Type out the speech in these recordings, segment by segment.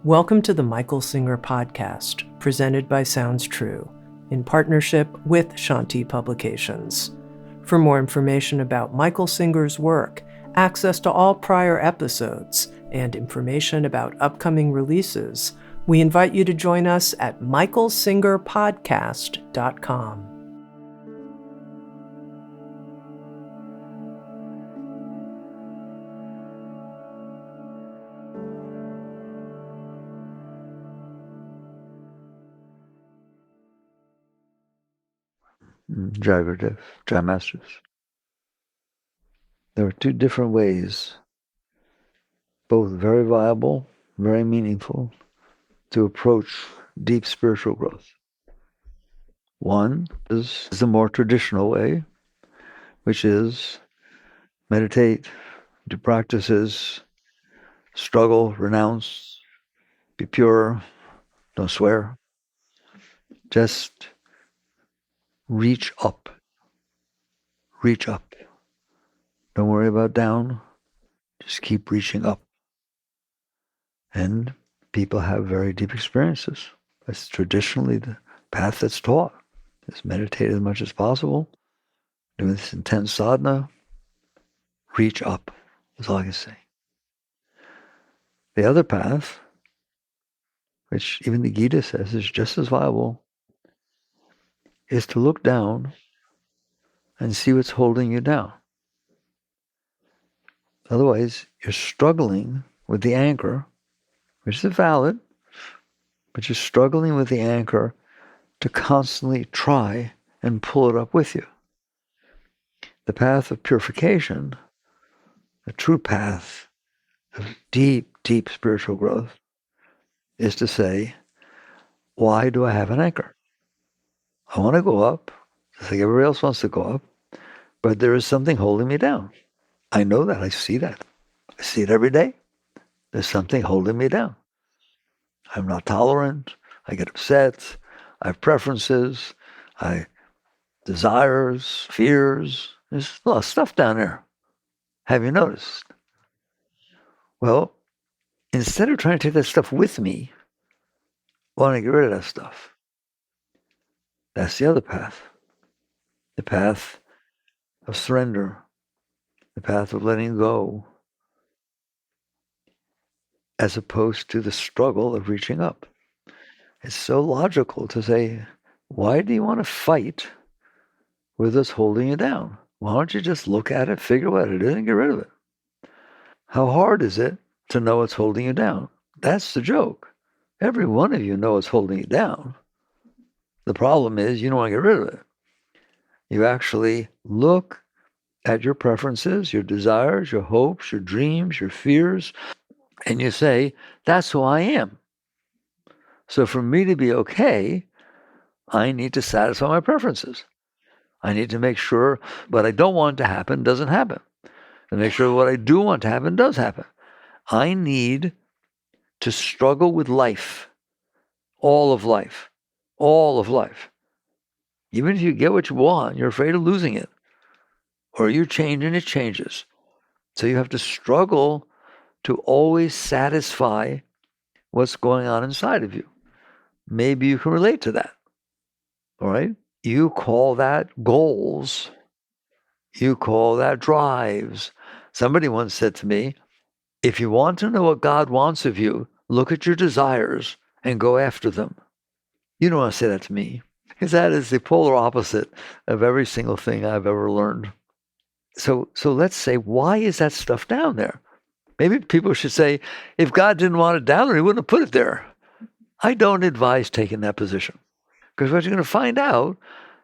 Welcome to the Michael Singer Podcast, presented by Sounds True, in partnership with Shanti Publications. For more information about Michael Singer's work, access to all prior episodes, and information about upcoming releases, we invite you to join us at michaelsingerpodcast.com. Jai Masters. There are two different ways, both very viable, very meaningful, to approach deep spiritual growth. One is the more traditional way, which is meditate, do practices, struggle, renounce, be pure, don't swear. Just reach up. Reach up. Don't worry about down. Just keep reaching up. And people have very deep experiences. That's traditionally the path that's taught. Is meditate as much as possible. Do this intense sadhana. Reach up, is all I can say. The other path, which even the Gita says is just as viable, is to look down and see what's holding you down. Otherwise, you're struggling with the anchor, which is valid, but you're struggling with the anchor to constantly try and pull it up with you. The path of purification, the true path of deep, deep spiritual growth, is to say, why do I have an anchor? I want to go up, just like everybody else wants to go up, but there is something holding me down. I know that. I see that. I see it every day. There's something holding me down. I'm not tolerant. I get upset. I have preferences. I desires, fears. There's a lot of stuff down there. Have you noticed? Well, instead of trying to take that stuff with me, I want to get rid of that stuff. That's the other path. The path of surrender. The path of letting go, as opposed to the struggle of reaching up. It's so logical to say, why do you want to fight with what's holding you down? Why don't you just look at it, figure what it is, and get rid of it? How hard is it to know what's holding you down? That's the joke. Every one of you knows what's holding you down. The problem is you don't want to get rid of it. You actually look at your preferences, your desires, your hopes, your dreams, your fears, and you say, that's who I am. So for me to be okay, I need to satisfy my preferences. I need to make sure what I don't want to happen doesn't happen. And make sure what I do want to happen does happen. I need to struggle with life. All of life. All of life. Even if you get what you want, you're afraid of losing it. Or you change and it changes. So you have to struggle to always satisfy what's going on inside of you. Maybe you can relate to that. All right? You call that goals. You call that drives. Somebody once said to me, if you want to know what God wants of you, look at your desires and go after them. You don't want to say that to me, because that is the polar opposite of every single thing I've ever learned. So let's say, why is that stuff down there? Maybe people should say, if God didn't want it down there, he wouldn't have put it there. I don't advise taking that position. Because what you're going to find out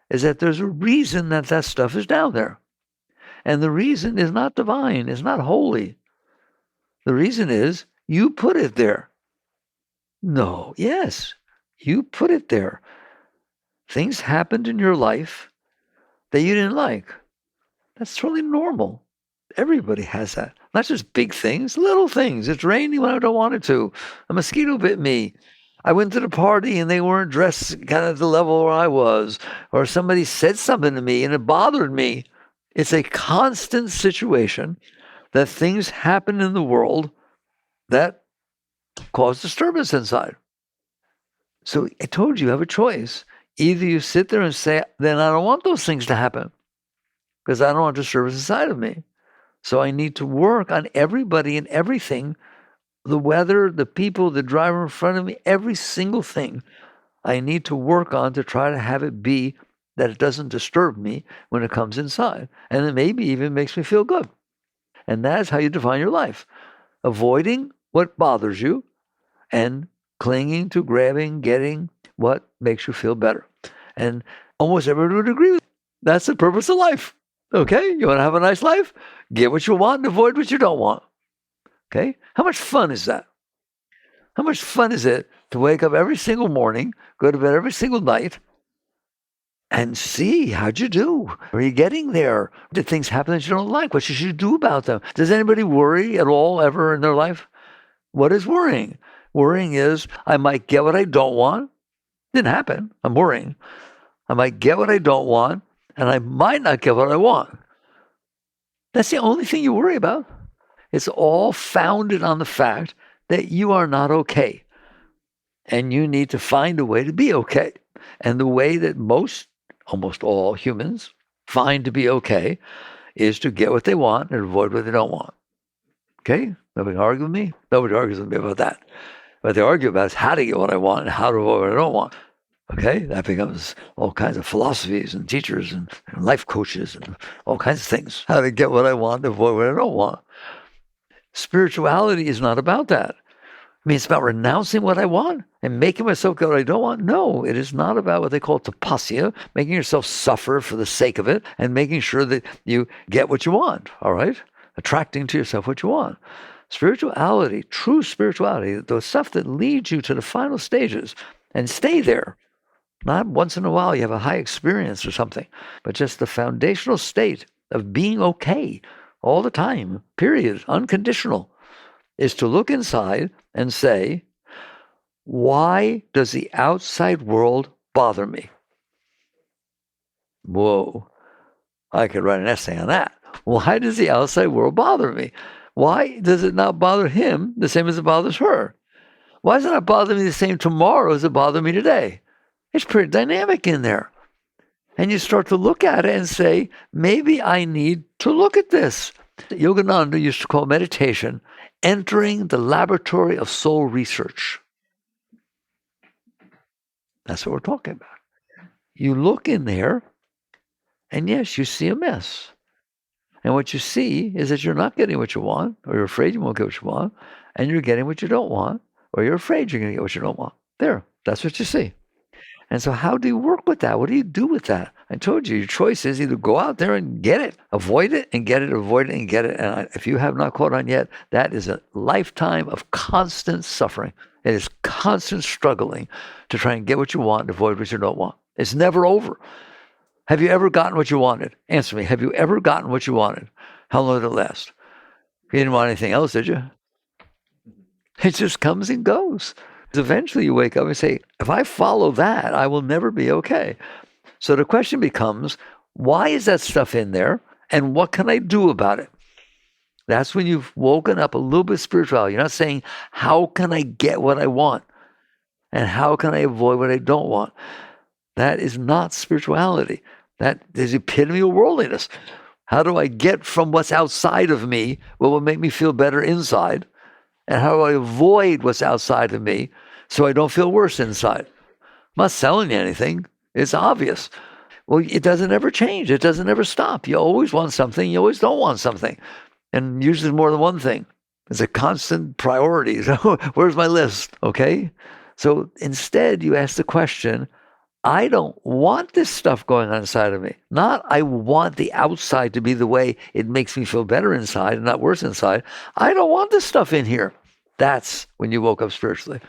is that there's a reason that that stuff is down there. And the reason is not divine, it's not holy. The reason is you put it there. No, yes, you put it there. Things happened in your life that you didn't like. That's totally normal. Everybody has that. Not just big things, little things. It's raining when I don't want it to. A mosquito bit me. I went to the party and they weren't dressed kind of the level where I was. Or somebody said something to me and it bothered me. It's a constant situation that things happen in the world that cause disturbance inside. So I told you have a choice. Either you sit there and say, then I don't want those things to happen because I don't want disturbance inside of me. So I need to work on everybody and everything, the weather, the people, the driver in front of me, every single thing I need to work on to try to have it be that it doesn't disturb me when it comes inside. And it maybe even makes me feel good. And that's how you define your life. Avoiding what bothers you and clinging to, grabbing, getting what makes you feel better. And almost everybody would agree with you. That's the purpose of life. Okay? You want to have a nice life? Get what you want and avoid what you don't want. Okay? How much fun is that? How much fun is it to wake up every single morning, go to bed every single night, and see how'd you do? Are you getting there? Did things happen that you don't like? What should you do about them? Does anybody worry at all ever in their life? What is worrying? Worrying is I might get what I don't want. Didn't happen. I'm worrying. I might get what I don't want, and I might not get what I want. That's the only thing you worry about. It's all founded on the fact that you are not okay. And you need to find a way to be okay. And the way that almost all humans find to be okay is to get what they want and avoid what they don't want. Okay? Nobody argue with me? Nobody argues with me about that. What they argue about is how to get what I want and how to avoid what I don't want. Okay? That becomes all kinds of philosophies and teachers and life coaches and all kinds of things. How to get what I want and avoid what I don't want. Spirituality is not about that. I mean, it's about renouncing what I want and making myself get what I don't want. No, it is not about what they call tapasya, making yourself suffer for the sake of it and making sure that you get what you want, all right? Attracting to yourself what you want. Spirituality, true spirituality, the stuff that leads you to the final stages and stay there. Not once in a while you have a high experience or something, but just the foundational state of being okay all the time, period, unconditional, is to look inside and say, why does the outside world bother me? Whoa, I could write an essay on that. Why does the outside world bother me? Why does it not bother him the same as it bothers her? Why does it not bother me the same tomorrow as it bothered me today? It's pretty dynamic in there. And you start to look at it and say, maybe I need to look at this. Yogananda used to call meditation entering the laboratory of soul research. That's what we're talking about. You look in there, and yes, you see a mess. And what you see is that you're not getting what you want, or you're afraid you won't get what you want, and you're getting what you don't want, or you're afraid you're going to get what you don't want. There, that's what you see. And so how do you work with that? What do you do with that? I told you, your choice is either go out there and get it, avoid it and get it, avoid it and get it. And if you have not caught on yet, that is a lifetime of constant suffering. It is constant struggling to try and get what you want and avoid what you don't want. It's never over. Have you ever gotten what you wanted? Answer me. Have you ever gotten what you wanted? How long did it last? You didn't want anything else, did you? It just comes and goes. Eventually you wake up and say, if I follow that, I will never be okay. So the question becomes, why is that stuff in there? And what can I do about it? That's when you've woken up a little bit spiritual. You're not saying, how can I get what I want? And how can I avoid what I don't want? That is not spirituality. That is the epitome of worldliness. How do I get from what's outside of me what will make me feel better inside? And how do I avoid what's outside of me so I don't feel worse inside? I'm not selling you anything. It's obvious. Well, it doesn't ever change. It doesn't ever stop. You always want something. You always don't want something. And usually more than one thing. It's a constant priority. So where's my list? Okay? So instead, you ask the question, I don't want this stuff going on inside of me. Not I want the outside to be the way it makes me feel better inside and not worse inside. I don't want this stuff in here. That's when you woke up spiritually.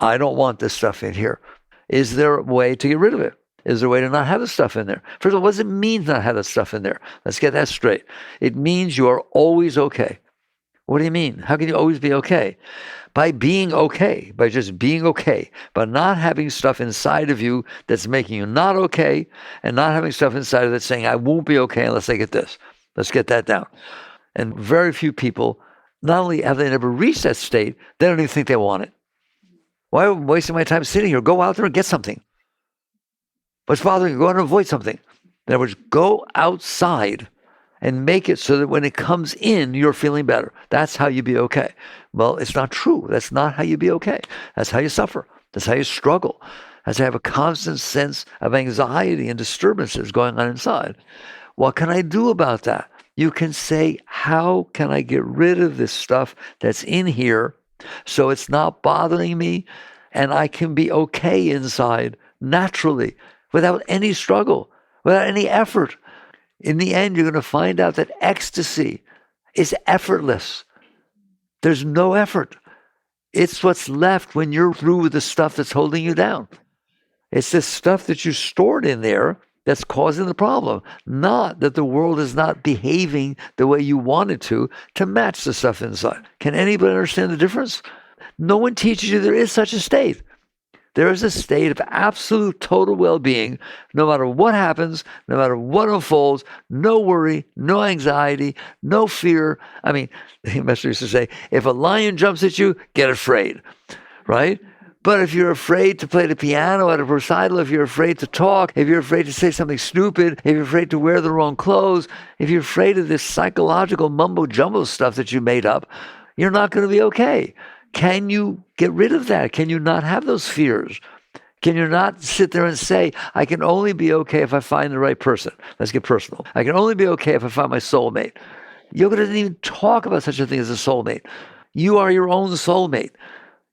I don't want this stuff in here. Is there a way to get rid of it? Is there a way to not have the stuff in there? First of all, what does it mean to not have the stuff in there? Let's get that straight. It means you are always okay. What do you mean? How can you always be okay? By being okay, by just being okay, by not having stuff inside of you that's making you not okay, and not having stuff inside of that's saying, I won't be okay unless I get this. Let's get that down. And very few people not only have they never reached that state, they don't even think they want it. Why am I wasting my time sitting here? Go out there and get something. What's bothering you? Go out and avoid something. In other words, go outside and make it so that when it comes in, you're feeling better. That's how you be okay. Well, it's not true. That's not how you be okay. That's how you suffer. That's how you struggle. That's how you have a constant sense of anxiety and disturbances going on inside. What can I do about that? You can say, how can I get rid of this stuff that's in here so it's not bothering me and I can be okay inside naturally without any struggle, without any effort? In the end, you're going to find out that ecstasy is effortless. There's no effort. It's what's left when you're through with the stuff that's holding you down. It's this stuff that you stored in there that's causing the problem, not that the world is not behaving the way you want it to match the stuff inside. Can anybody understand the difference? No one teaches you there is such a state. There is a state of absolute total well-being, no matter what happens, no matter what unfolds, no worry, no anxiety, no fear. I mean, the master used to say, if a lion jumps at you, get afraid, right? But if you're afraid to play the piano at a recital, if you're afraid to talk, if you're afraid to say something stupid, if you're afraid to wear the wrong clothes, if you're afraid of this psychological mumbo-jumbo stuff that you made up, you're not going to be okay. Can you get rid of that? Can you not have those fears? Can you not sit there and say, I can only be okay if I find the right person? Let's get personal. I can only be okay if I find my soulmate. Yoga doesn't even talk about such a thing as a soulmate. You are your own soulmate.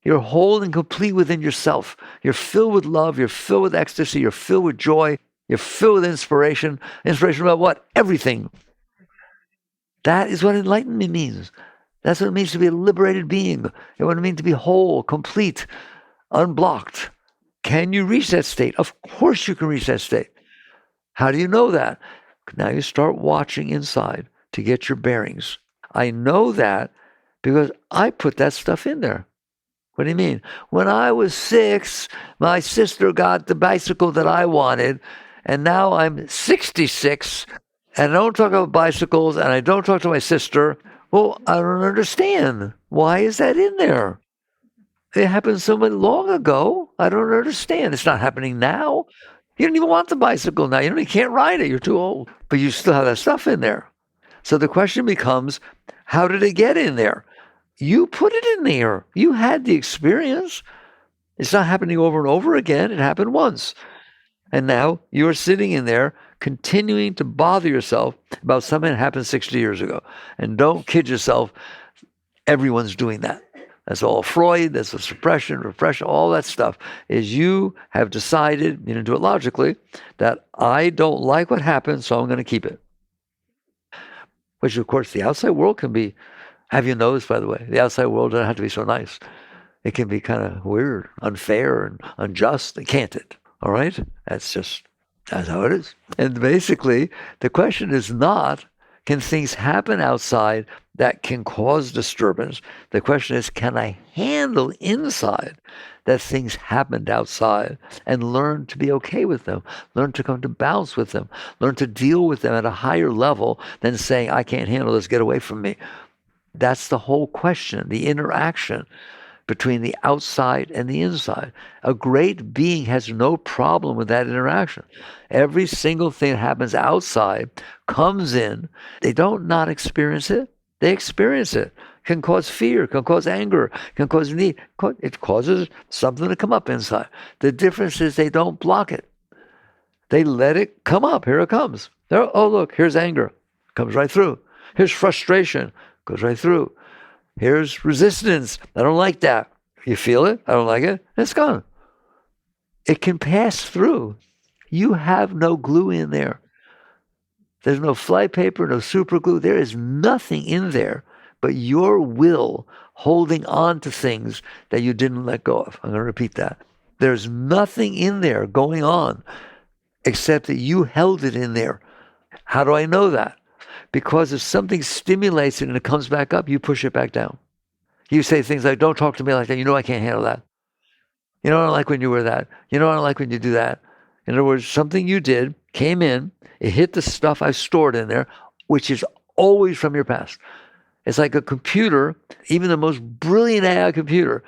You're whole and complete within yourself. You're filled with love. You're filled with ecstasy. You're filled with joy. You're filled with inspiration. Inspiration about what? Everything. That is what enlightenment means. That's what it means to be a liberated being. It's what it means to be whole, complete, unblocked. Can you reach that state? Of course you can reach that state. How do you know that? Now you start watching inside to get your bearings. I know that because I put that stuff in there. What do you mean? When I was 6, my sister got the bicycle that I wanted, and now I'm 66, and I don't talk about bicycles, and I don't talk to my sister. Well, I don't understand. Why is that in there? It happened so long ago. I don't understand. It's not happening now. You don't even want the bicycle now. You can't ride it. You're too old. But you still have that stuff in there. So the question becomes, how did it get in there? You put it in there. You had the experience. It's not happening over and over again. It happened once. And now you're sitting in there continuing to bother yourself about something that happened 60 years ago. And don't kid yourself. Everyone's doing that. That's all Freud. That's the suppression, repression, all that stuff is you have decided, you didn't do it logically, that I don't like what happened, so I'm going to keep it. Which, of course, the outside world can be. Have you noticed, by the way, the outside world doesn't have to be so nice. It can be kind of weird, unfair, and unjust, can't it? All right? That's how it is. And basically, the question is not, can things happen outside that can cause disturbance? The question is, can I handle inside that things happened outside and learn to be okay with them, learn to come to balance with them, learn to deal with them at a higher level than saying, I can't handle this, get away from me. That's the whole question, the interaction between the outside and the inside. A great being has no problem with that interaction. Every single thing that happens outside comes in. They don't not experience it. They experience it. Can cause fear, can cause anger, can cause need. It causes something to come up inside. The difference is they don't block it. They let it come up. Here it comes. Oh, look, here's anger. Comes right through. Here's frustration. Goes right through. Here's resistance. I don't like that. You feel it? I don't like it. It's gone. It can pass through. You have no glue in there. There's no fly paper, no super glue. There is nothing in there but your will holding on to things that you didn't let go of. I'm going to repeat that. There's nothing in there going on except that you held it in there. How do I know that? Because if something stimulates it and it comes back up, you push it back down. You say things like, don't talk to me like that. I can't handle that. I don't like when you wear that. I don't like when you do that. In other words, something you did came in, it hit the stuff I stored in there, which is always from your past. It's like a computer, even the most brilliant AI computer,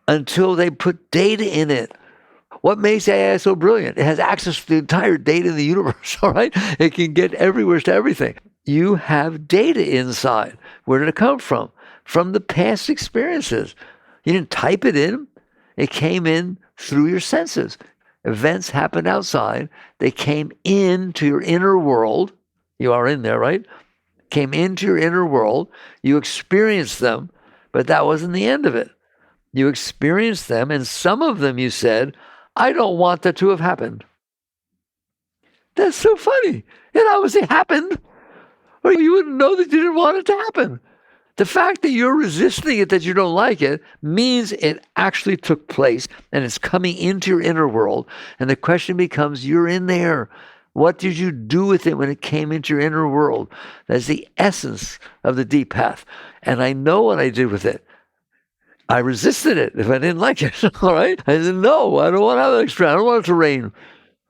until they put data in it. What makes AI so brilliant? It has access to the entire data in the universe, all right? It can get everywhere to everything. You have data inside. Where did it come from? From the past experiences. You didn't type it in. It came in through your senses. Events happened outside. They came into your inner world. You are in there, right? Came into your inner world. You experienced them, but that wasn't the end of it. You experienced them, and some of them you said, I don't want that to have happened. That's so funny. It obviously happened, or you wouldn't know that you didn't want it to happen. The fact that you're resisting it, that you don't like it, means it actually took place and it's coming into your inner world. And the question becomes, you're in there. What did you do with it when it came into your inner world? That's the essence of the deep path. And I know what I did with it. I resisted it if I didn't like it, all right? I said, no, I don't want to have that experience. I don't want it to rain.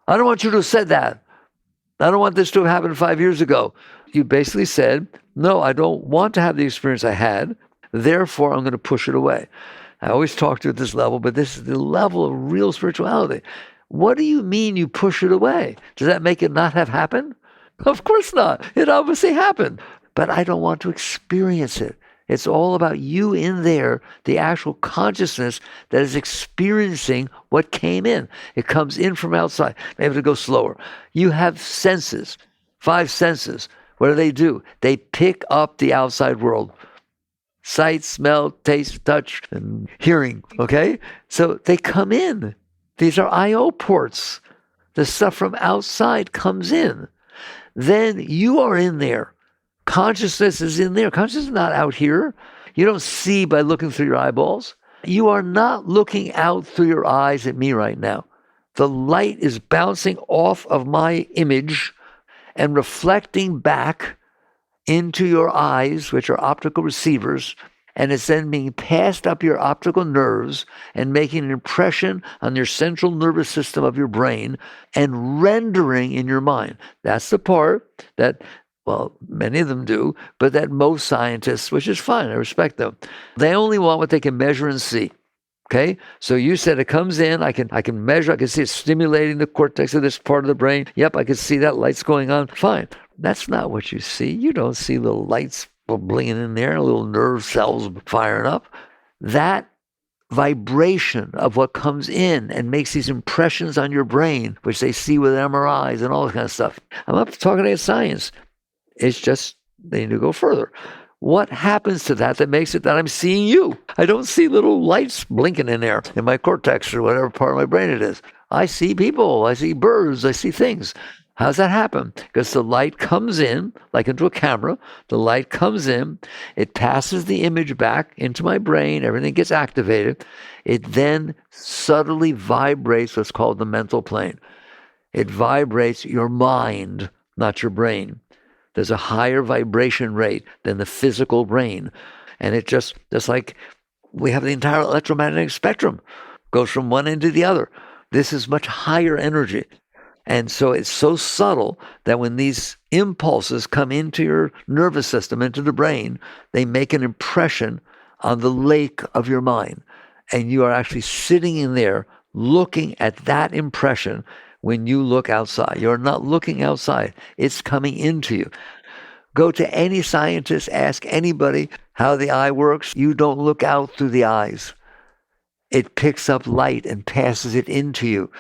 I don't want you to have said that. I don't want this to have happened 5 years ago. You basically said, no, I don't want to have the experience I had. Therefore, I'm going to push it away. I always talk to you at this level, but this is the level of real spirituality. What do you mean you push it away? Does that make it not have happened? Of course not. It obviously happened. But I don't want to experience it. It's all about you in there, the actual consciousness that is experiencing what came in. It comes in from outside. Maybe to go slower. You have senses, 5 senses. What do? They pick up the outside world. Sight, smell, taste, touch, and hearing, okay? So they come in. These are I/O ports. The stuff from outside comes in. Then you are in there. Consciousness is in there. Consciousness is not out here. You don't see by looking through your eyeballs. You are not looking out through your eyes at me right now. The light is bouncing off of my image and reflecting back into your eyes, which are optical receivers, and it's then being passed up your optical nerves and making an impression on your central nervous system of your brain and rendering in your mind. That's the part that, well, many of them do, but that most scientists, which is fine, I respect them, they only want what they can measure and see. Okay, so you said it comes in, I can measure, I can see it stimulating the cortex of this part of the brain. Yep, I can see that light's going on. Fine. That's not what you see. You don't see little lights blinging in there, little nerve cells firing up. That vibration of what comes in and makes these impressions on your brain, which they see with MRIs and all this kind of stuff. I'm not talking about science. It's just they need to go further. What happens to that makes it that I'm seeing you? I don't see little lights blinking in there in my cortex or whatever part of my brain it is. I see people, I see birds, I see things. How does that happen? Because the light comes in, like into a camera, the light comes in, it passes the image back into my brain, everything gets activated. It then subtly vibrates what's called the mental plane. It vibrates your mind, not your brain. There's a higher vibration rate than the physical brain. And it just like we have the entire electromagnetic spectrum, goes from one end to the other. This is much higher energy. And so it's so subtle that when these impulses come into your nervous system, into the brain, they make an impression on the lake of your mind. And you are actually sitting in there looking at that impression. When you look outside, you're not looking outside. It's coming into you. Go to any scientist, ask anybody how the eye works. You don't look out through the eyes. It picks up light and passes it into you.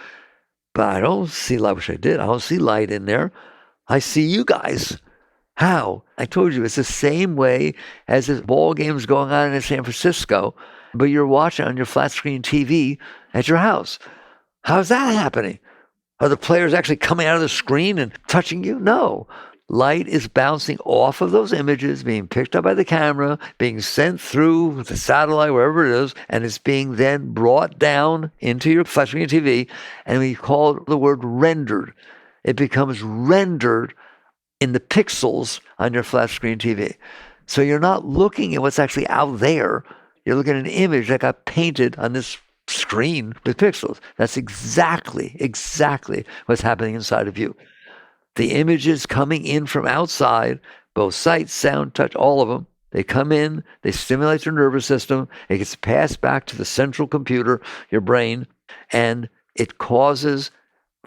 But I don't see light, which I did. I don't see light in there. I see you guys. How? I told you, it's the same way as this ball game's going on in San Francisco, but you're watching on your flat screen TV at your house. How's that happening? Are the players actually coming out of the screen and touching you? No. Light is bouncing off of those images, being picked up by the camera, being sent through the satellite, wherever it is, and it's being then brought down into your flat screen TV, and we call the word rendered. It becomes rendered in the pixels on your flat screen TV. So you're not looking at what's actually out there. You're looking at an image that got painted on this screen with pixels. That's exactly what's happening inside of you. The images coming in from outside, both sight, sound, touch, all of them, They come in, they stimulate your nervous system, it gets passed back to the central computer, your brain, and it causes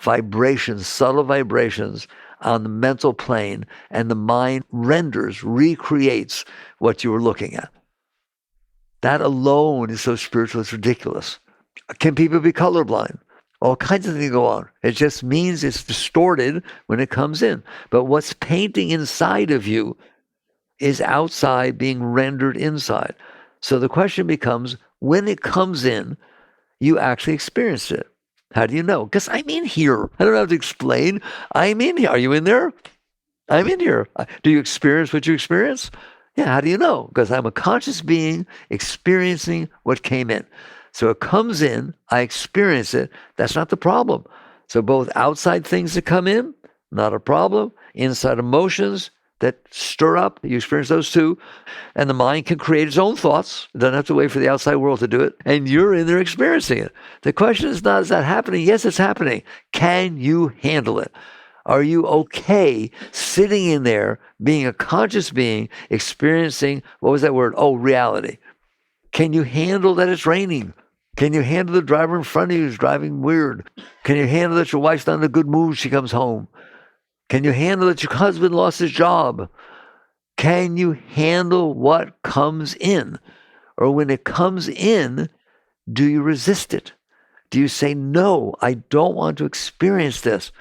vibrations, subtle vibrations on the mental plane, and the mind recreates what you were looking at. That alone is so spiritual, it's ridiculous. Can people be colorblind? All kinds of things go on. It just means it's distorted when it comes in. But what's painting inside of you is outside being rendered inside. So the question becomes, when it comes in, you actually experience it. How do you know? Because I'm in here. I don't have to explain. I'm in here. Are you in there? I'm in here. Do you experience what you experience? Yeah, how do you know? Because I'm a conscious being experiencing what came in. So it comes in, I experience it. That's not the problem. So both outside things that come in, not a problem. Inside emotions that stir up, you experience those too. And the mind can create its own thoughts. It doesn't have to wait for the outside world to do it. And you're in there experiencing it. The question is not, is that happening? Yes, it's happening. Can you handle it? Are you okay sitting in there, being a conscious being, experiencing, what was that word? Oh, reality. Can you handle that it's raining? Can you handle the driver in front of you who's driving weird? Can you handle that your wife's not in a good mood, she comes home? Can you handle that your husband lost his job? Can you handle what comes in? Or when it comes in, do you resist it? Do you say, no, I don't want to experience this?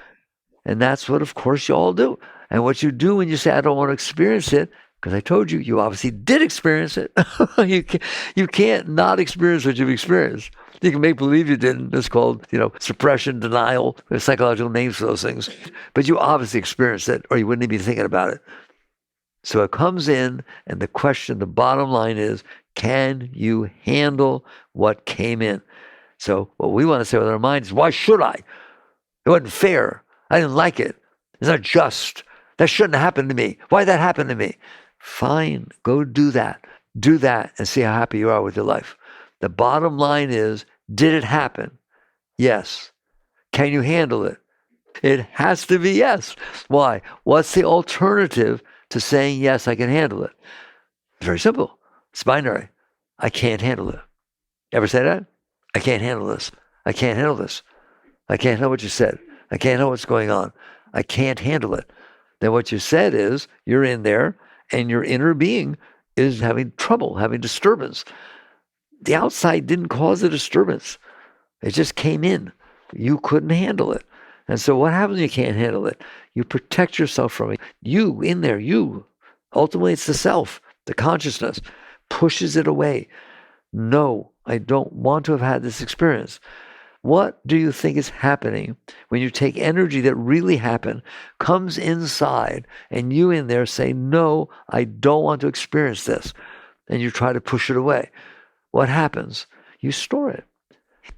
And that's what, of course, you all do. And what you do when you say, I don't want to experience it, because I told you, you obviously did experience it. You can't not experience what you've experienced. You can make believe you didn't. It's called, suppression, denial. There's psychological names for those things. But you obviously experienced it, or you wouldn't even be thinking about it. So it comes in, and the question, the bottom line is, can you handle what came in? So what we want to say with our mind is, why should I? It wasn't fair. I didn't like it. It's not just. That shouldn't have happened to me. Why'd that happen to me? Fine, go do that. Do that and see how happy you are with your life. The bottom line is, did it happen? Yes. Can you handle it? It has to be yes. Why? What's the alternative to saying, yes, I can handle it? It's very simple. It's binary. I can't handle it. Ever say that? I can't handle this. I can't handle this. I can't handle what you said. I can't know what's going on. I can't handle it. Then what you said is, you're in there and your inner being is having trouble, having disturbance. The outside didn't cause the disturbance. It just came in. You couldn't handle it. And so what happens when you can't handle it? You protect yourself from it. You, in there, you. Ultimately, it's the self, the consciousness, pushes it away. No, I don't want to have had this experience. What do you think is happening when you take energy that really happened, comes inside, and you in there say, no, I don't want to experience this, and you try to push it away? What happens? You store it.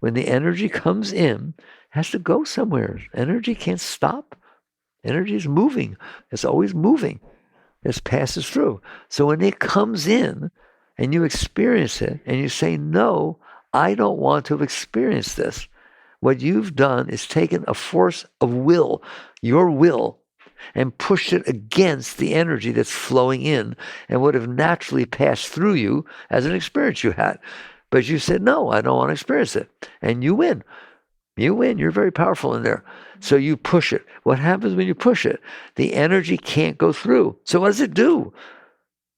When the energy comes in, it has to go somewhere. Energy can't stop. Energy is moving. It's always moving. It passes through. So when it comes in and you experience it and you say, no, I don't want to have experienced this, what you've done is taken a force of will, your will, and pushed it against the energy that's flowing in and would have naturally passed through you as an experience you had. But you said, no, I don't want to experience it. And you win. You win. You're very powerful in there. So you push it. What happens when you push it? The energy can't go through. So what does it do?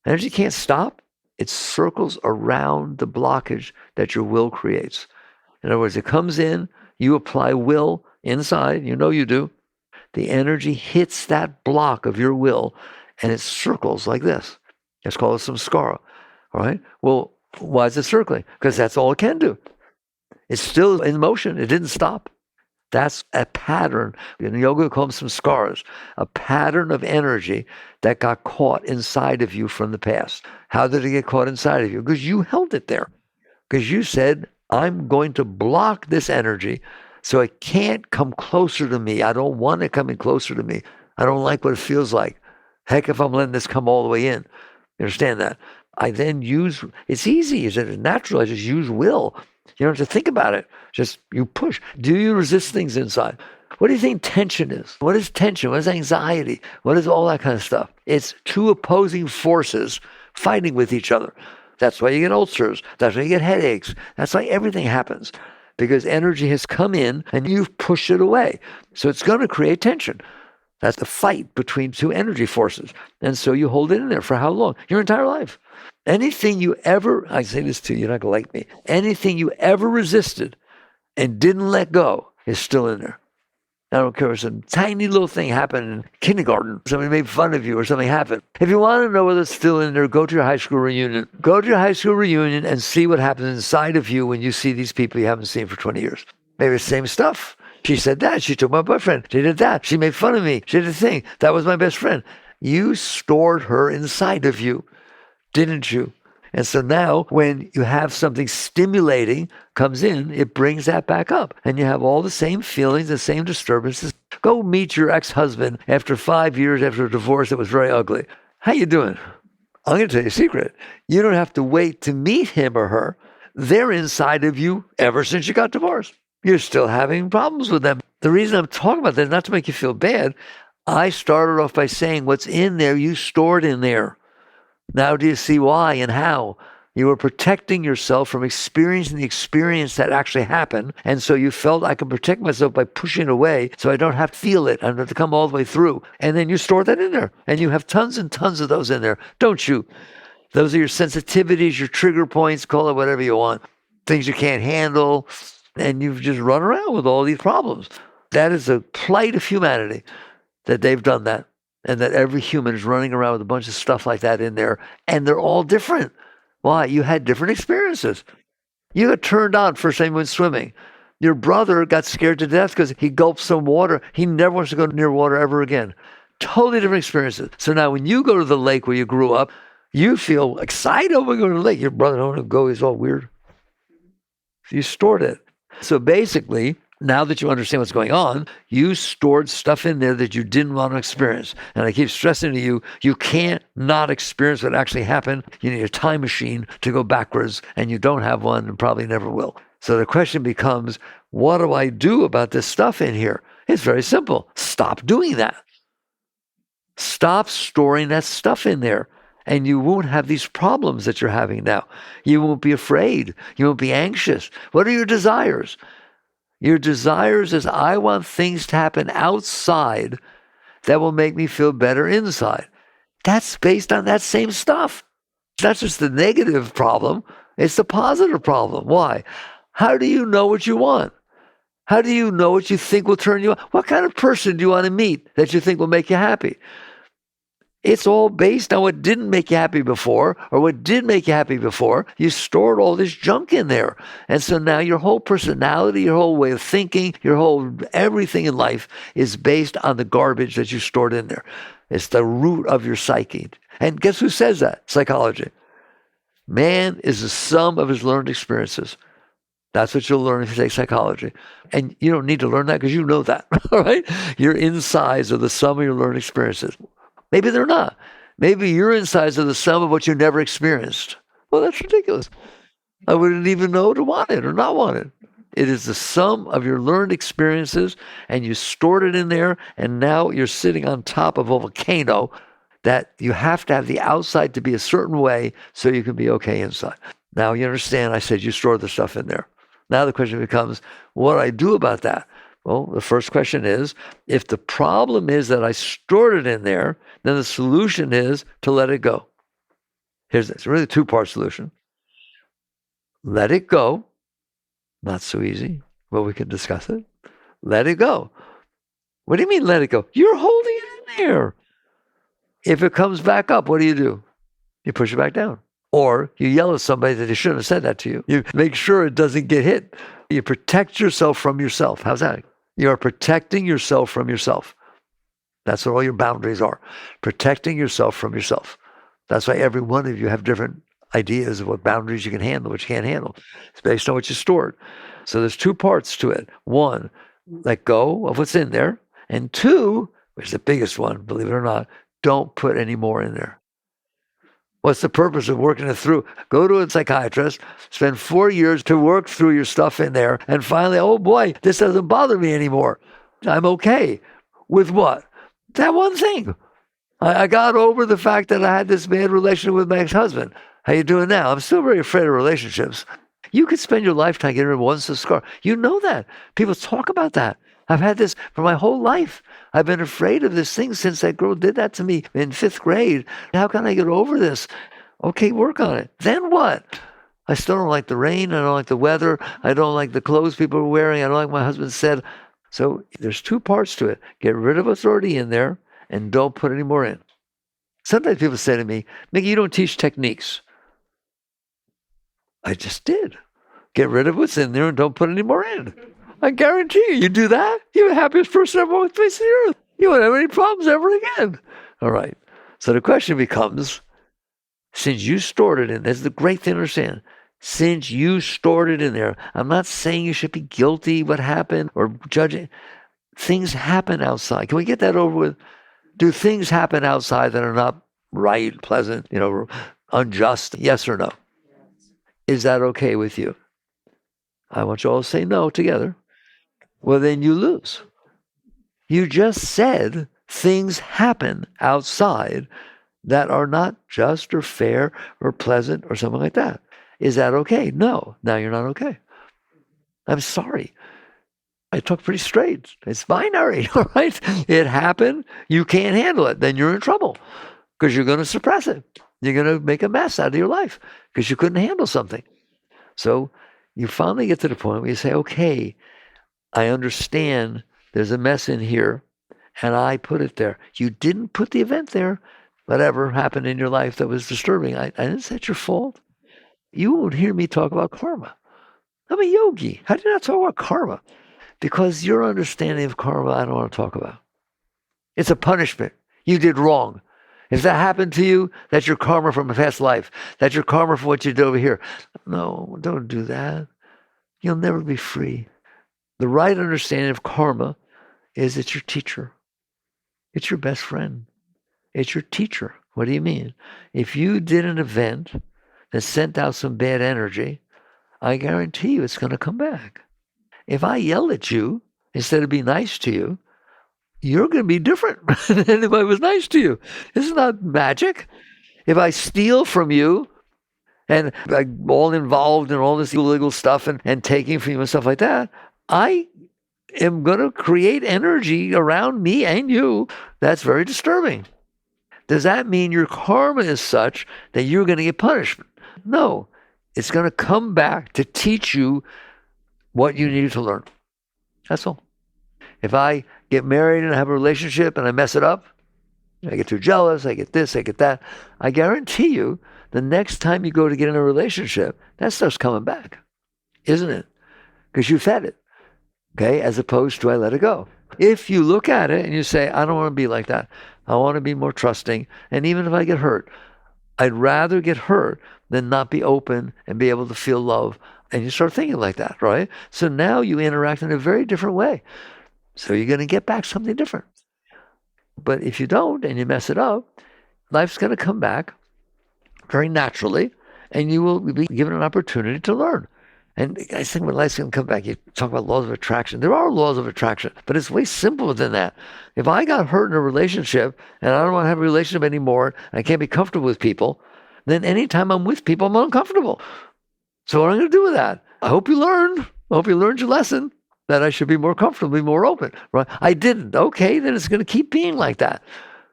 Energy can't stop. It circles around the blockage that your will creates. In other words, it comes in, you apply will inside, you know you do. The energy hits that block of your will and it circles like this. Let's call it some samskara. All right? Well, why is it circling? Because that's all it can do. It's still in motion. It didn't stop. That's a pattern. In yoga, we call them samskaras, a pattern of energy that got caught inside of you from the past. How did it get caught inside of you? Because you held it there. Because you said, I'm going to block this energy so it can't come closer to me. I don't want it coming closer to me. I don't like what it feels like. Heck, if I'm letting this come all the way in. You understand that? I then use, it's easy, it's natural. I just use will. You don't have to think about it. Just you push. Do you resist things inside? What do you think tension is? What is tension? What is anxiety? What is all that kind of stuff? It's two opposing forces fighting with each other. That's why you get ulcers. That's why you get headaches. That's why everything happens, because energy has come in and you've pushed it away. So it's going to create tension. That's the fight between two energy forces. And so you hold it in there for how long? Your entire life. Anything you ever, I say this to you, you're not going to like me, anything you ever resisted and didn't let go is still in there. I don't care if some tiny little thing happened in kindergarten, somebody made fun of you or something happened. If you want to know whether it's still in there, go to your high school reunion. Go to your high school reunion and see what happens inside of you when you see these people you haven't seen for 20 years. Maybe it's the same stuff. She said that. She took my boyfriend. She did that. She made fun of me. She did a thing. That was my best friend. You stored her inside of you, didn't you? And so now when you have something stimulating comes in, it brings that back up. And you have all the same feelings, the same disturbances. Go meet your ex-husband after 5 years after a divorce that was very ugly. How you doing? I'm going to tell you a secret. You don't have to wait to meet him or her. They're inside of you ever since you got divorced. You're still having problems with them. The reason I'm talking about that is not to make you feel bad. I started off by saying what's in there, you stored in there. Now do you see why and how? You were protecting yourself from experiencing the experience that actually happened. And so you felt I can protect myself by pushing it away so I don't have to feel it. I don't have to come all the way through. And then you store that in there. And you have tons and tons of those in there, don't you? Those are your sensitivities, your trigger points, call it whatever you want. Things you can't handle. And you've just run around with all these problems. That is a plight of humanity that they've done that. And that every human is running around with a bunch of stuff like that in there. And they're all different. Why? You had different experiences. You got turned on first time you went swimming. Your brother got scared to death because he gulped some water. He never wants to go near water ever again. Totally different experiences. So now when you go to the lake where you grew up, you feel excited when you go to the lake. Your brother don't want to go. He's all weird. You stored it. So basically, now that you understand what's going on, you stored stuff in there that you didn't want to experience. And I keep stressing to you, you can't not experience what actually happened. You need a time machine to go backwards, and you don't have one and probably never will. So the question becomes, what do I do about this stuff in here? It's very simple. Stop doing that. Stop storing that stuff in there. And you won't have these problems that you're having now. You won't be afraid. You won't be anxious. What are your desires? Your desires is, I want things to happen outside that will make me feel better inside. That's based on that same stuff. It's not just the negative problem. It's the positive problem. Why? How do you know what you want? How do you know what you think will turn you on? What kind of person do you want to meet that you think will make you happy? It's all based on what didn't make you happy before or what did make you happy before. You stored all this junk in there. And so now your whole personality, your whole way of thinking, your whole everything in life is based on the garbage that you stored in there. It's the root of your psyche. And guess who says that? Psychology. Man is the sum of his learned experiences. That's what you'll learn if you take psychology. And you don't need to learn that because you know that, all right? Your insides are the sum of your learned experiences. Maybe they're not. Maybe your insides are the sum of what you never experienced. Well, that's ridiculous. I wouldn't even know to want it or not want it. It is the sum of your learned experiences, and you stored it in there, and now you're sitting on top of a volcano that you have to have the outside to be a certain way so you can be okay inside. Now you understand I said you stored the stuff in there. Now the question becomes, what do I do about that? Well, the first question is, if the problem is that I stored it in there, then the solution is to let it go. Here's this, really a two-part solution. Let it go. Not so easy, but we can discuss it. Let it go. What do you mean let it go? You're holding it in there. If it comes back up, what do? You push it back down. Or you yell at somebody that they shouldn't have said that to you. You make sure it doesn't get hit. You protect yourself from yourself. How's that? You are protecting yourself from yourself. That's what all your boundaries are. Protecting yourself from yourself. That's why every one of you have different ideas of what boundaries you can handle, what you can't handle. It's based on what you stored. So there's two parts to it. One, let go of what's in there. And two, which is the biggest one, believe it or not, don't put any more in there. What's the purpose of working it through? Go to a psychiatrist, spend 4 years to work through your stuff in there, and finally, oh boy, this doesn't bother me anymore. I'm okay. With what? That one thing. I got over the fact that I had this bad relationship with my ex-husband. How you doing now? I'm still very afraid of relationships. You could spend your lifetime getting rid of one scar. You know that. People talk about that. I've had this for my whole life. I've been afraid of this thing since that girl did that to me in 5th grade. How can I get over this? Okay, work on it. Then what? I still don't like the rain. I don't like the weather. I don't like the clothes people are wearing. I don't like what my husband said. So there's 2 parts to it. Get rid of what's already in there and don't put any more in. Sometimes people say to me, Mickey, you don't teach techniques. I just did. Get rid of what's in there and don't put any more in. I guarantee you do that, you're the happiest person ever on the face of the earth. You won't have any problems ever again. All right. So the question becomes, since you stored it in, that's the great thing to understand. Since you stored it in there, I'm not saying you should be guilty what happened or judging. Things happen outside. Can we get that over with? Do things happen outside that are not right, pleasant, unjust? Yes or no? Is that okay with you? I want you all to say no together. Well, then you lose. You just said things happen outside that are not just or fair or pleasant or something like that. Is that okay? No. Now you're not okay. I'm sorry. I talk pretty straight. It's binary, all right? It happened. You can't handle it. Then you're in trouble because you're going to suppress it. You're going to make a mess out of your life because you couldn't handle something. So you finally get to the point where you say, okay, I understand there's a mess in here and I put it there. You didn't put the event there. Whatever happened in your life that was disturbing, I didn't say it's your fault. You won't hear me talk about karma. I'm a yogi. How do you not talk about karma? Because your understanding of karma, I don't want to talk about. It's a punishment. You did wrong. If that happened to you, that's your karma from a past life. That's your karma for what you did over here. No, don't do that. You'll never be free. The right understanding of karma is it's your teacher. It's your best friend. It's your teacher. What do you mean? If you did an event that sent out some bad energy, I guarantee you it's going to come back. If I yell at you instead of be nice to you, you're going to be different than if I was nice to you. Isn't that magic? If I steal from you and I'm all involved in all this illegal stuff and taking from you and stuff like that, I am going to create energy around me and you that's very disturbing. Does that mean your karma is such that you're going to get punishment? No. It's going to come back to teach you what you needed to learn. That's all. If I get married and I have a relationship and I mess it up, I get too jealous, I get this, I get that, I guarantee you the next time you go to get in a relationship, that stuff's coming back, isn't it? Because you fed it, okay, as opposed to I let it go. If you look at it and you say, I don't want to be like that, I want to be more trusting, and even if I get hurt, I'd rather get hurt than not be open and be able to feel love. And you start thinking like that, right? So now you interact in a very different way. So you're going to get back something different. But if you don't and you mess it up, life's going to come back very naturally, and you will be given an opportunity to learn. And I think when life's going to come back, you talk about laws of attraction. There are laws of attraction, but it's way simpler than that. If I got hurt in a relationship and I don't want to have a relationship anymore, and I can't be comfortable with people, then anytime I'm with people, I'm uncomfortable. So what am I going to do with that? I hope you learned. I hope you learned your lesson that I should be more comfortable, be more open. Right? I didn't. Okay, then it's going to keep being like that.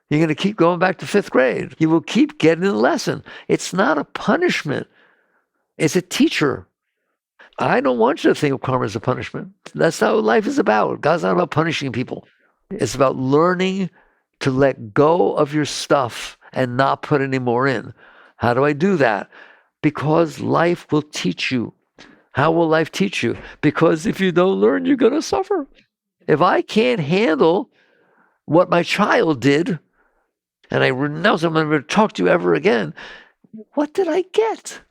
You're going to keep going back to 5th grade. You will keep getting the lesson. It's not a punishment. It's a teacher. I don't want you to think of karma as a punishment. That's not what life is about. God's not about punishing people. It's about learning to let go of your stuff and not put any more in. How do I do that? Because life will teach you. How will life teach you? Because if you don't learn, you're going to suffer. If I can't handle what my child did, and I renounce I'm never to talk to you ever again, what did I get?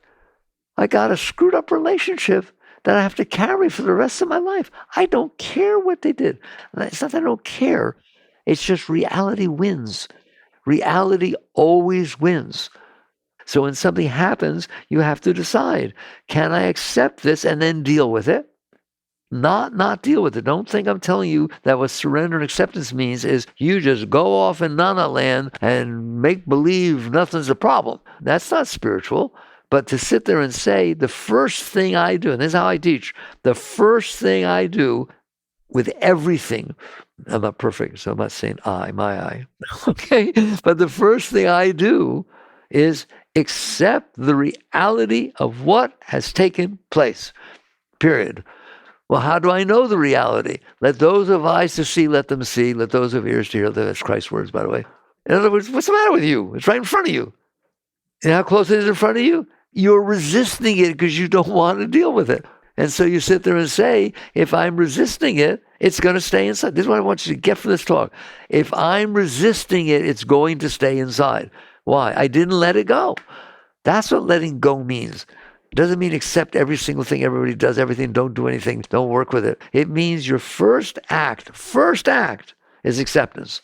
I got a screwed up relationship that I have to carry for the rest of my life. I don't care what they did. It's not that I don't care. It's just reality wins. Reality always wins. So when something happens, you have to decide, can I accept this and then deal with it? Not deal with it. Don't think I'm telling you that what surrender and acceptance means is you just go off in Nana land and make believe nothing's a problem. That's not spiritual. But to sit there and say, the first thing I do, and this is how I teach, the first thing I do with everything, I'm not perfect, so I'm not saying my I, okay? But the first thing I do is accept the reality of what has taken place, period. Well, how do I know the reality? Let those who have eyes to see, let them see. Let those who have ears to hear. That's Christ's words, by the way. In other words, what's the matter with you? It's right in front of you. And how close it is in front of you? You're resisting it because you don't want to deal with it. And so you sit there and say, if I'm resisting it, it's going to stay inside. This is what I want you to get from this talk. If I'm resisting it, it's going to stay inside. Why? I didn't let it go. That's what letting go means. It doesn't mean accept every single thing everybody does, everything, don't do anything, don't work with it. It means your first act is acceptance.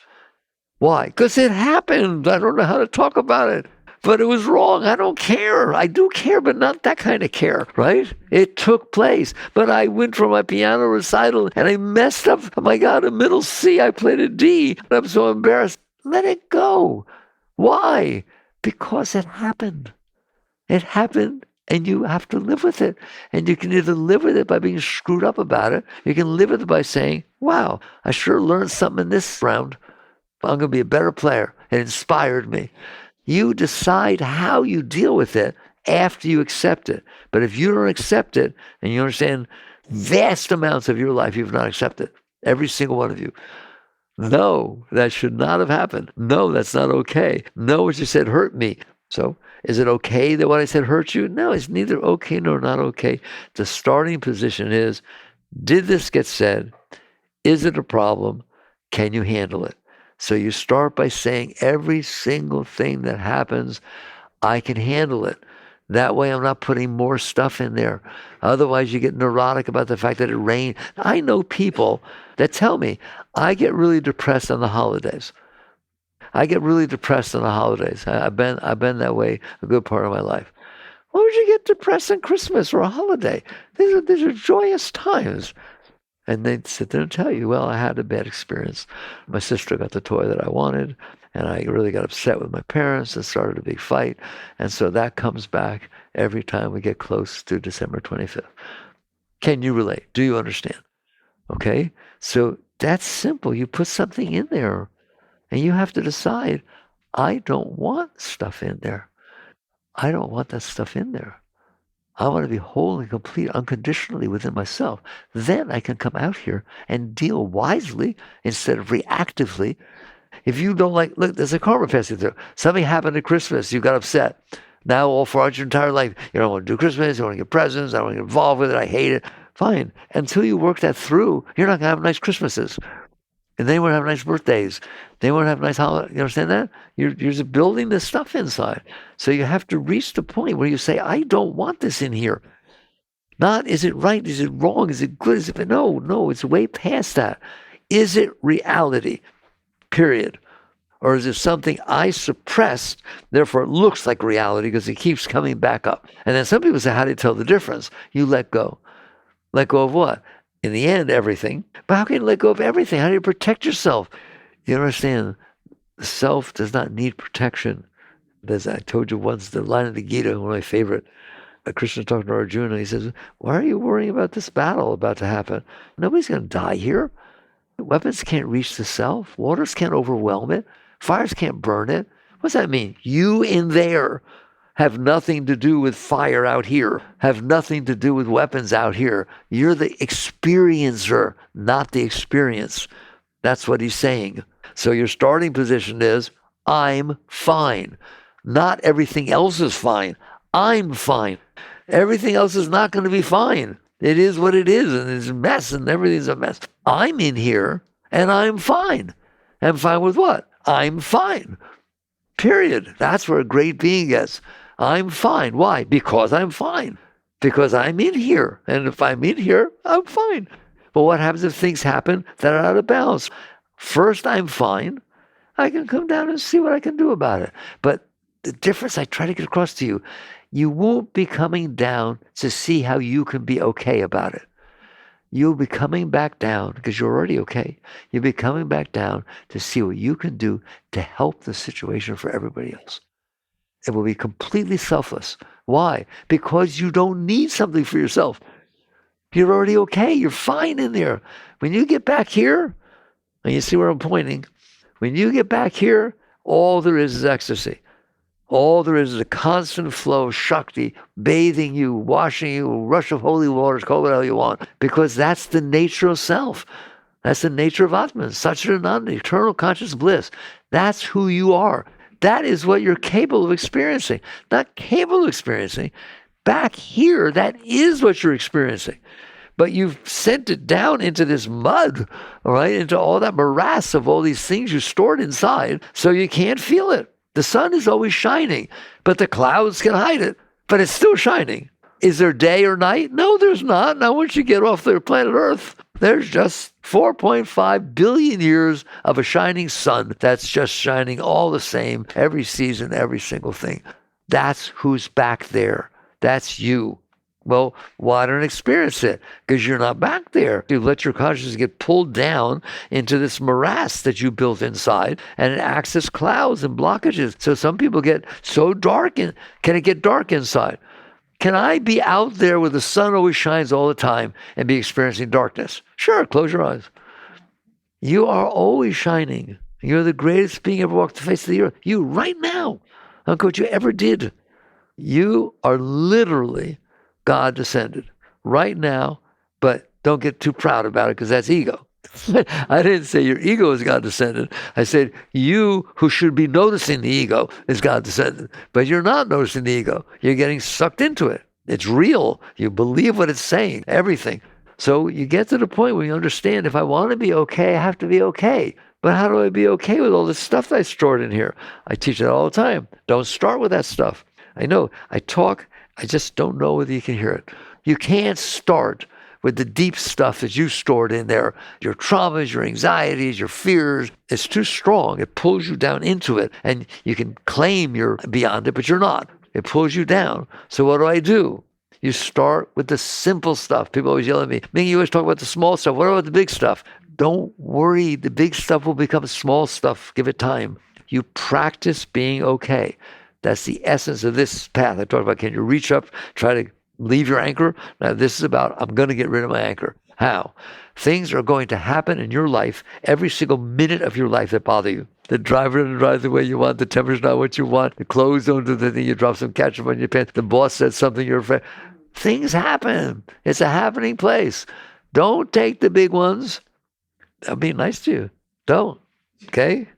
Why? Because it happened. I don't know how to talk about it, but it was wrong. I don't care. I do care, but not that kind of care, right? It took place, but I went for my piano recital and I messed up. Oh my God, a middle C, I played a D, and I'm so embarrassed. Let it go. Why? Because it happened. It happened. And you have to live with it. And you can either live with it by being screwed up about it. You can live with it by saying, wow, I sure learned something in this round. I'm going to be a better player. It inspired me. You decide how you deal with it after you accept it. But if you don't accept it, and you understand vast amounts of your life you've not accepted, every single one of you, no, that should not have happened. No, that's not okay. No, what you said hurt me. So is it okay that what I said hurt you? No, it's neither okay nor not okay. The starting position is, did this get said? Is it a problem? Can you handle it? So you start by saying every single thing that happens, I can handle it. That way I'm not putting more stuff in there. Otherwise you get neurotic about the fact that it rained. I know people that tell me, I get really depressed on the holidays. I've been that way a good part of my life. Why would you get depressed on Christmas or a holiday? These are joyous times. And they'd sit there and tell you, well, I had a bad experience. My sister got the toy that I wanted, and I really got upset with my parents and started a big fight. And so that comes back every time we get close to December 25th. Can you relate? Do you understand? Okay? So that's simple. You put something in there. And you have to decide, I don't want stuff in there. I don't want that stuff in there. I want to be whole and complete unconditionally within myself. Then I can come out here and deal wisely instead of reactively. If you don't look, there's a karma passing through. Something happened at Christmas. You got upset. Now all throughout your entire life, you don't want to do Christmas. You don't want to get presents. I don't want to get involved with it. I hate it. Fine. Until you work that through, you're not going to have nice Christmases. And they won't have nice birthdays. They won't have nice holidays. You understand that? You're just building this stuff inside. So you have to reach the point where you say, I don't want this in here. Not, is it right? Is it wrong? Is it good? No, it's way past that. Is it reality? Period. Or is it something I suppressed, therefore it looks like reality because it keeps coming back up? And then some people say, how do you tell the difference? You let go. Let go of what? In the end, everything. But how can you let go of everything? How do you protect yourself? You understand, the self does not need protection. As I told you once, the line of the Gita, one of my favorite, Krishna talking to Arjuna, he says, why are you worrying about this battle about to happen? Nobody's going to die here. Weapons can't reach the self. Waters can't overwhelm it. Fires can't burn it. What does that mean? You in there have nothing to do with fire out here, have nothing to do with weapons out here. You're the experiencer, not the experience. That's what he's saying. So your starting position is, I'm fine. Not everything else is fine. I'm fine. Everything else is not going to be fine. It is what it is, and it's a mess, and everything's a mess. I'm in here, and I'm fine. I'm fine with what? I'm fine. Period. That's where a great being gets. I'm fine. Why? Because I'm fine. Because I'm in here. And if I'm in here, I'm fine. But what happens if things happen that are out of balance? First, I'm fine. I can come down and see what I can do about it. But the difference I try to get across to you, you won't be coming down to see how you can be okay about it. you'll be coming back down, because you're already okay. You'll be coming back down to see what you can do to help the situation for everybody else. It will be completely selfless. Why? Because you don't need something for yourself. You're already okay. You're fine in there. When you get back here, and you see where I'm pointing, when you get back here, all there is ecstasy. All there is a constant flow of Shakti, bathing you, washing you, a rush of holy waters, call it whatever you want, because that's the nature of self. That's the nature of Atman, Satchidananda, eternal conscious bliss. That's who you are. That is what you're capable of experiencing. Not capable of experiencing. Back here, that is what you're experiencing. But you've sent it down into this mud, all right, into all that morass of all these things you stored inside, so you can't feel it. The sun is always shining, but the clouds can hide it, but it's still shining. Is there day or night? No, there's not. Now, once you get off the planet Earth, there's just 4.5 billion years of a shining sun that's just shining all the same, every season, every single thing. That's who's back there. That's you. Well, why don't experience it? Because you're not back there. You let your consciousness get pulled down into this morass that you built inside, and it acts as clouds and blockages. So some people get so dark. Can it get dark inside? Can I be out there where the sun always shines all the time and be experiencing darkness? Sure, close your eyes. You are always shining. You're the greatest being ever walked the face of the earth. You right now. I don't care what you ever did. You are literally God descended right now, but don't get too proud about it, because that's ego. I didn't say your ego is God descended. I said you who should be noticing the ego is God descended, but you're not noticing the ego. You're getting sucked into it. It's real. You believe what it's saying, everything. So you get to the point where you understand, if I want to be okay, I have to be okay. But how do I be okay with all this stuff that I stored in here? I teach it all the time. Don't start with that stuff. I know. I talk. I just don't know whether you can hear it. You can't start with the deep stuff that you stored in there. Your traumas, your anxieties, your fears. It's too strong. It pulls you down into it. And you can claim you're beyond it, but you're not. It pulls you down. So what do? You start with the simple stuff. People always yell at me, Ming, you always talk about the small stuff. What about the big stuff? Don't worry. The big stuff will become small stuff. Give it time. You practice being okay. That's the essence of this path. I talked about, can you reach up, try to leave your anchor? Now, this is about, I'm going to get rid of my anchor. How? Things are going to happen in your life, every single minute of your life, that bother you. The driver doesn't drive the way you want. The temperature's not what you want. The clothes don't do the thing. You drop some ketchup on your pants. The boss said something you're afraid. Things happen. It's a happening place. Don't take the big ones. I'll be nice to you. Don't. Okay?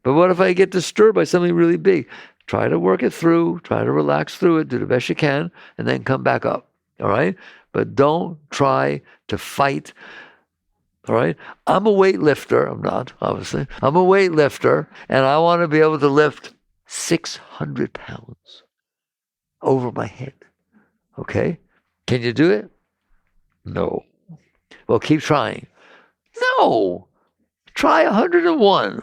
But what if I get disturbed by something really big? Try to work it through, try to relax through it, do the best you can, and then come back up, all right? But don't try to fight, all right? I'm a weightlifter. I'm not, obviously. I'm a weightlifter, and I want to be able to lift 600 pounds over my head, okay? Can you do it? No. Well, keep trying. No. Try 101,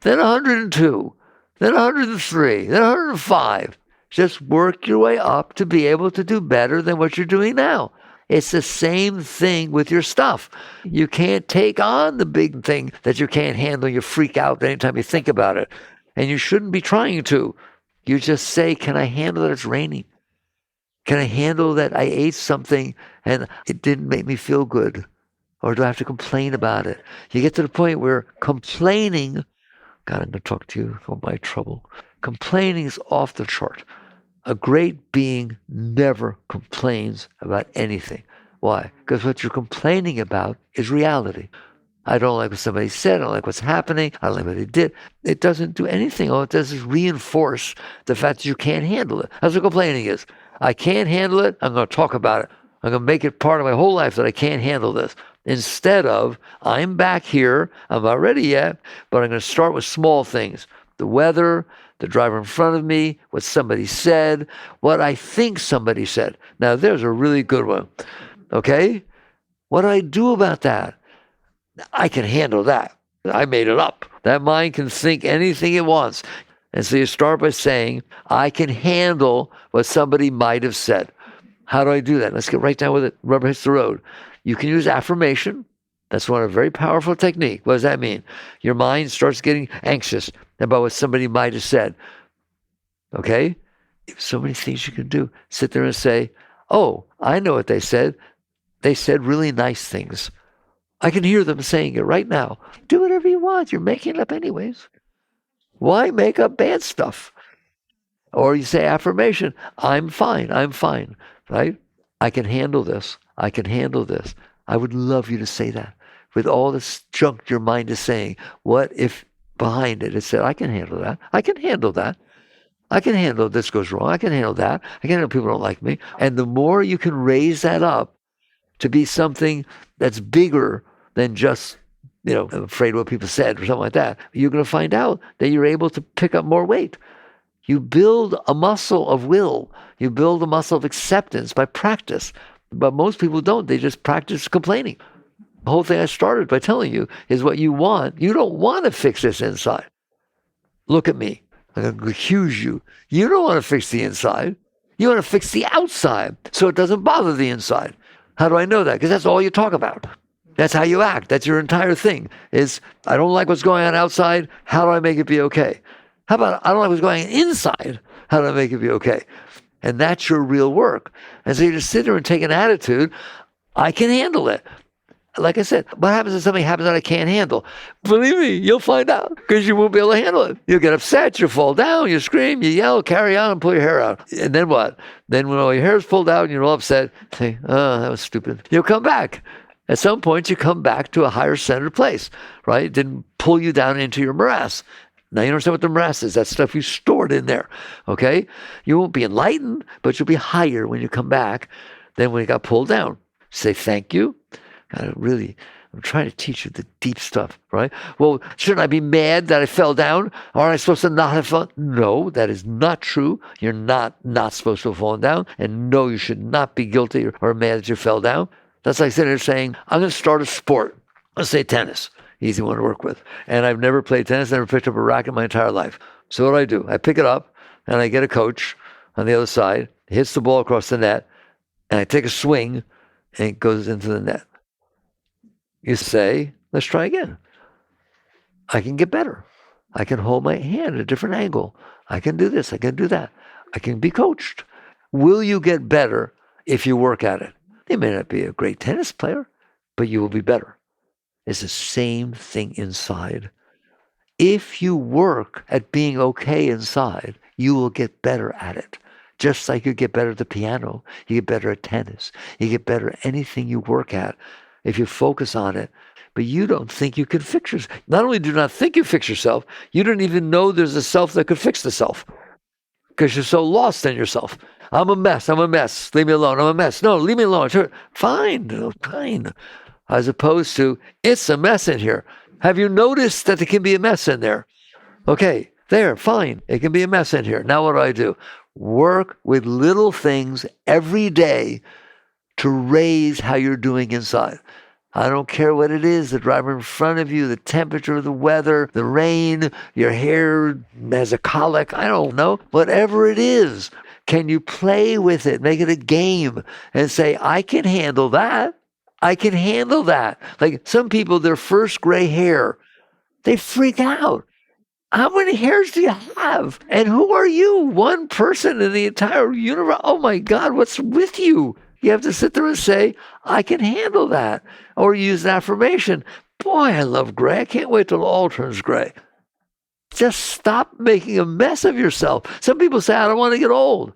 then 102. Then 103, then 105. Just work your way up to be able to do better than what you're doing now. It's the same thing with your stuff. You can't take on the big thing that you can't handle. You freak out anytime you think about it. And you shouldn't be trying to. You just say, can I handle that it's raining? Can I handle that I ate something and it didn't make me feel good? Or do I have to complain about it? You get to the point where complaining, God, I'm going to talk to you about my trouble. Complaining is off the chart. A great being never complains about anything. Why? Because what you're complaining about is reality. I don't like what somebody said. I don't like what's happening. I don't like what they did. It doesn't do anything. All it does is reinforce the fact that you can't handle it. That's what complaining is. I can't handle it. I'm going to talk about it. I'm going to make it part of my whole life that I can't handle this. Instead of, I'm back here, I'm not ready yet, but I'm going to start with small things. The weather, the driver in front of me, what somebody said, what I think somebody said. Now, there's a really good one. Okay? What do I do about that? I can handle that. I made it up. That mind can think anything it wants. And so you start by saying, I can handle what somebody might have said. How do I do that? Let's get right down with it. Rubber hits the road. You can use affirmation. That's one very powerful technique. What does that mean? Your mind starts getting anxious about what somebody might have said. Okay? So many things you can do. Sit there and say, oh, I know what they said. They said really nice things. I can hear them saying it right now. Do whatever you want. You're making it up anyways. Why make up bad stuff? Or you say affirmation, I'm fine, right? I can handle this. I can handle this. I would love you to say that. With all this junk your mind is saying, what if behind it said, I can handle that. I can handle that. I can handle this goes wrong. I can handle that. I can handle people don't like me. And the more you can raise that up to be something that's bigger than just, I'm afraid of what people said or something like that, you're going to find out that you're able to pick up more weight. You build a muscle of will. You build a muscle of acceptance by practice. But most people don't. They just practice complaining. The whole thing I started by telling you is what you want. You don't want to fix this inside. Look at me. I'm going to accuse you. You don't want to fix the inside. You want to fix the outside so it doesn't bother the inside. How do I know that? Because that's all you talk about. That's how you act. That's your entire thing is, I don't like what's going on outside. How do I make it be okay? How about, I don't like what's going on inside. How do I make it be okay? And that's your real work. And so you just sit there and take an attitude, I can handle it. Like I said, what happens if something happens that I can't handle? Believe me, you'll find out because you won't be able to handle it. You'll get upset, you'll fall down, you scream, you yell, carry on, and pull your hair out. And then what? Then when all your hair is pulled out and you're all upset, say, oh, that was stupid. You'll come back. At some point, you come back to a higher centered place, right? It didn't pull you down into your morass. Now you understand what the morass is. That's stuff you stored in there, okay? You won't be enlightened, but you'll be higher when you come back than when you got pulled down. Say thank you. I'm trying to teach you the deep stuff, right? Well, shouldn't I be mad that I fell down? Aren't I supposed to not have fallen? No, that is not true. You're not supposed to have fallen down. And no, you should not be guilty or mad that you fell down. That's like sitting there saying, I'm going to start a sport. Let's say tennis. Easy one to work with. And I've never played tennis, never picked up a racket my entire life. So what do? I pick it up and I get a coach on the other side, hits the ball across the net, and I take a swing and it goes into the net. You say, let's try again. I can get better. I can hold my hand at a different angle. I can do this. I can do that. I can be coached. Will you get better if you work at it? You may not be a great tennis player, but you will be better. It's the same thing inside. If you work at being okay inside, you will get better at it. Just like you get better at the piano, you get better at tennis, you get better at anything you work at if you focus on it. But you don't think you can fix yourself. Not only do you not think you fix yourself, you don't even know there's a self that could fix the self because you're so lost in yourself. I'm a mess. Leave me alone. I'm a mess. No, leave me alone. Sure. Fine. As opposed to, it's a mess in here. Have you noticed that there can be a mess in there? Okay, there, fine. It can be a mess in here. Now what do? Work with little things every day to raise how you're doing inside. I don't care what it is, the driver in front of you, the temperature, the weather, the rain, your hair has a colic, I don't know. Whatever it is, can you play with it, make it a game, and say, I can handle that. I can handle that. Like some people, their first gray hair, they freak out. How many hairs do you have? And who are you? One person in the entire universe. Oh my God, what's with you? You have to sit there and say, I can handle that. Or use an affirmation. Boy, I love gray. I can't wait till it all turns gray. Just stop making a mess of yourself. Some people say, I don't want to get old.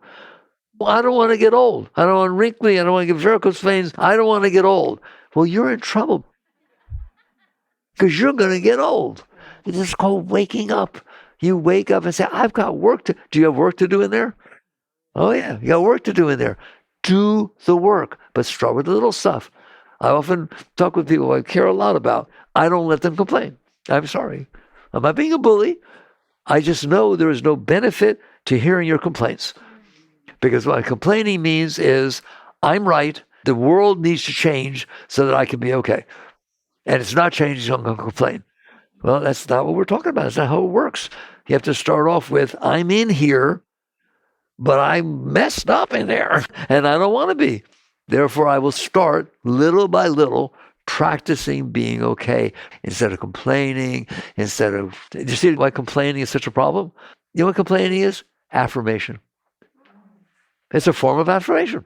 Well, I don't want to get old. I don't want wrinkly. I don't want to get varicose veins. I don't want to get old. Well, you're in trouble because you're going to get old. It's called waking up. You wake up and say, I've got work to. Do you have work to do in there? Oh, yeah. You got work to do in there. Do the work, but start with the little stuff. I often talk with people I care a lot about. I don't let them complain. I'm sorry. I'm not being a bully. I just know there is no benefit to hearing your complaints. Because what complaining means is, I'm right. The world needs to change so that I can be okay. And it's not changing, so I'm going to complain. Well, that's not what we're talking about. That's not how it works. You have to start off with, I'm in here, but I'm messed up in there, and I don't want to be. Therefore, I will start little by little practicing being okay instead of complaining, instead of, you see why complaining is such a problem? You know what complaining is? Affirmation. It's a form of affirmation.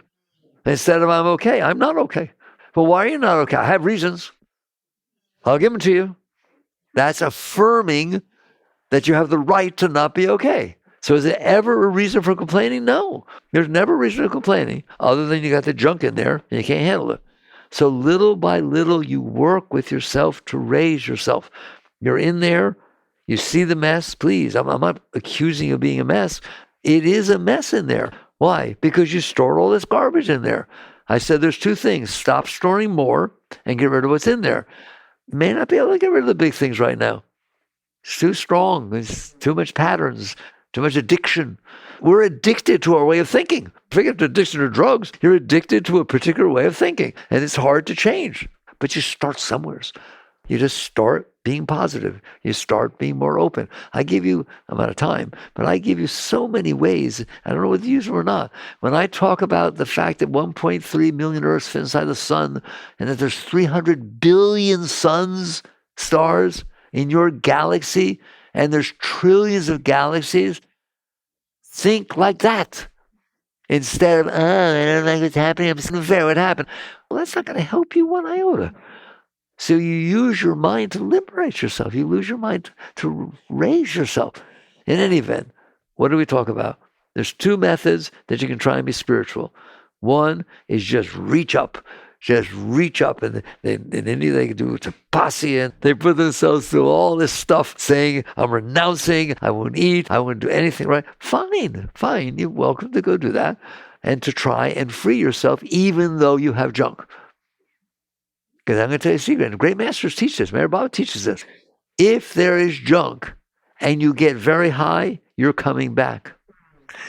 Instead of I'm okay, I'm not okay. But why are you not okay? I have reasons. I'll give them to you. That's affirming that you have the right to not be okay. So is there ever a reason for complaining? No. There's never a reason for complaining other than you got the junk in there and you can't handle it. So little by little, you work with yourself to raise yourself. You're in there. You see the mess. Please, I'm not accusing you of being a mess. It is a mess in there. Why? Because you stored all this garbage in there. I said there's two things. Stop storing more and get rid of what's in there. You may not be able to get rid of the big things right now. It's too strong. There's too much patterns, too much addiction. We're addicted to our way of thinking. Forget the addiction to drugs. You're addicted to a particular way of thinking, and it's hard to change. But you start somewhere. You just start being positive. You start being more open. I give you, I'm out of time, but I give you so many ways. I don't know whether you use them or not. When I talk about the fact that 1.3 million Earths fit inside the sun, and that there's 300 billion suns, stars in your galaxy, and there's trillions of galaxies, think like that. Instead of, I don't like what's happening, I'm just unfair what happened. Well, that's not going to help you one iota. So you use your mind to liberate yourself. You use your mind to raise yourself. In any event, what do we talk about? There's two methods that you can try and be spiritual. One is just reach up. Just reach up. And in India, they can do tapasya. They put themselves through all this stuff saying, I'm renouncing, I won't eat, I won't do anything right. Fine. You're welcome to go do that and to try and free yourself even though you have junk. Because I'm going to tell you a secret, and great masters teach this. Mary Baba teaches this. If there is junk and you get very high, you're coming back.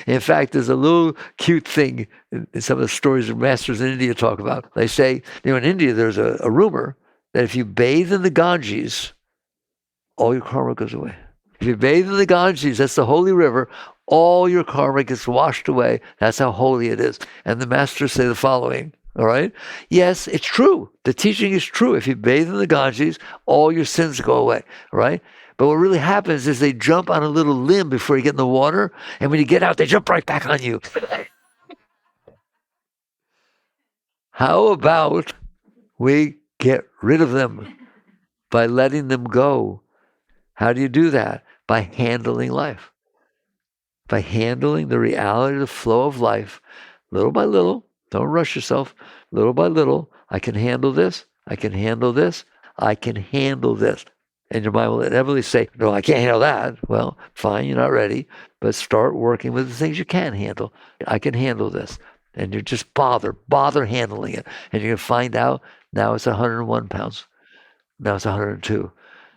In fact, there's a little cute thing in some of the stories of masters in India talk about. They say, in India, there's a rumor that if you bathe in the Ganges, all your karma goes away. If you bathe in the Ganges, that's the holy river, all your karma gets washed away. That's how holy it is. And the masters say the following. All right? Yes, it's true. The teaching is true. If you bathe in the Ganges, all your sins go away. All right? But what really happens is they jump on a little limb before you get in the water, and when you get out, they jump right back on you. How about we get rid of them by letting them go? How do you do that? By handling life. By handling the reality, the flow of life, little by little. Don't rush yourself. Little by little, I can handle this. I can handle this. I can handle this. And your mind will inevitably say, no, I can't handle that. Well, fine, you're not ready. But start working with the things you can handle. I can handle this. And you just bother handling it. And you're going to find out now it's 101 pounds. Now it's 102.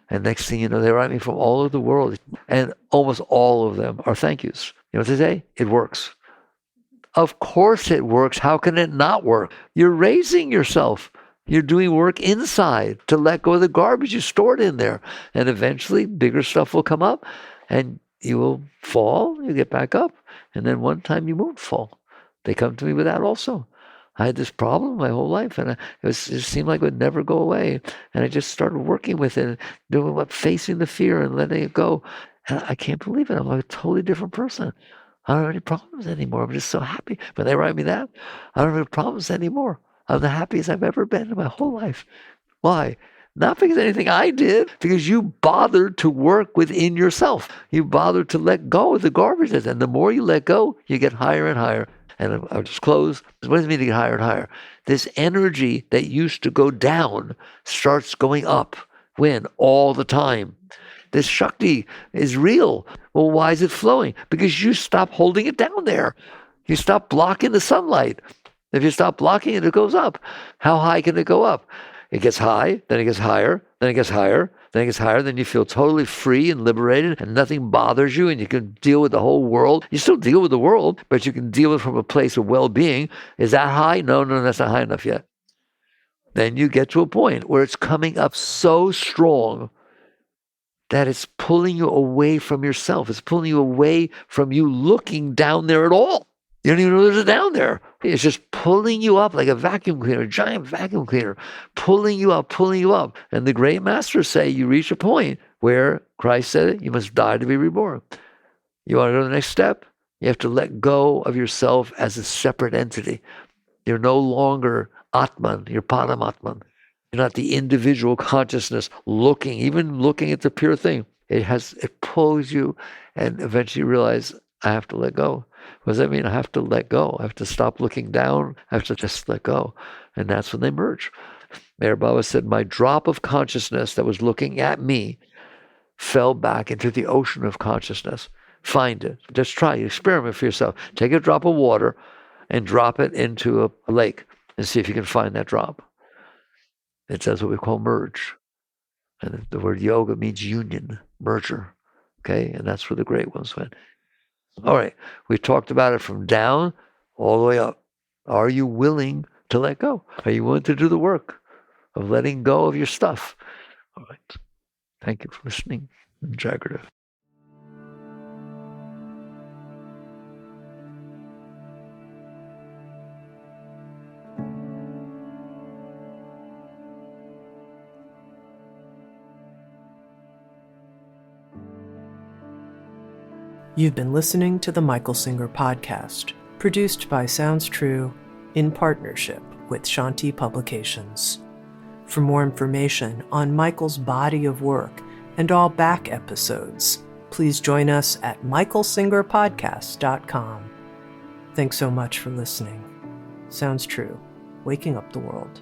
And next thing you know, they write me from all over the world. And almost all of them are thank yous. You know what they say? It works. Of course it works. How can it not work? You're raising yourself. You're doing work inside to let go of the garbage you stored in there. And eventually bigger stuff will come up and you will fall, you get back up. And then one time you won't fall. They come to me with that also. I had this problem my whole life and it seemed like it would never go away. And I just started working with it, facing the fear and letting it go. And I can't believe it. I'm like a totally different person. I don't have any problems anymore. I'm just so happy. When they write me that, I don't have any problems anymore. I'm the happiest I've ever been in my whole life. Why? Not because of anything I did, because you bothered to work within yourself. You bothered to let go of the garbage. And the more you let go, you get higher and higher. And I'll just close. What does it mean to get higher and higher? This energy that used to go down starts going up. When? All the time. This Shakti is real. Well, why is it flowing? Because you stop holding it down there. You stop blocking the sunlight. If you stop blocking it, it goes up. How high can it go up? It gets high, then it gets higher, then it gets higher, then it gets higher, then you feel totally free and liberated and nothing bothers you and you can deal with the whole world. You still deal with the world, but you can deal with it from a place of well-being. Is that high? No, that's not high enough yet. Then you get to a point where it's coming up so strong that it's pulling you away from yourself. It's pulling you away from you looking down there at all. You don't even know there's a down there. It's just pulling you up like a vacuum cleaner, a giant vacuum cleaner, pulling you up, pulling you up. And the great masters say you reach a point where Christ said it, you must die to be reborn. You want to go to the next step? You have to let go of yourself as a separate entity. You're no longer Atman, you're Paramatman. You're not the individual consciousness even looking at the pure thing. It pulls you, and eventually you realize, I have to let go. What does that mean? I have to let go. I have to stop looking down. I have to just let go. And that's when they merge. Meher Baba said, my drop of consciousness that was looking at me fell back into the ocean of consciousness. Find it. Just try. Experiment for yourself. Take a drop of water and drop it into a lake and see if you can find that drop. It says what we call merge. And the word yoga means union, merger. Okay? And that's where the great ones went. All right. We talked about it from down all the way up. Are you willing to let go? Are you willing to do the work of letting go of your stuff? All right. Thank you for listening. Jagrata. You've been listening to the Michael Singer Podcast, produced by Sounds True in partnership with Shanti Publications. For more information on Michael's body of work and all back episodes, please join us at michaelsingerpodcast.com. Thanks so much for listening. Sounds True, waking up the world.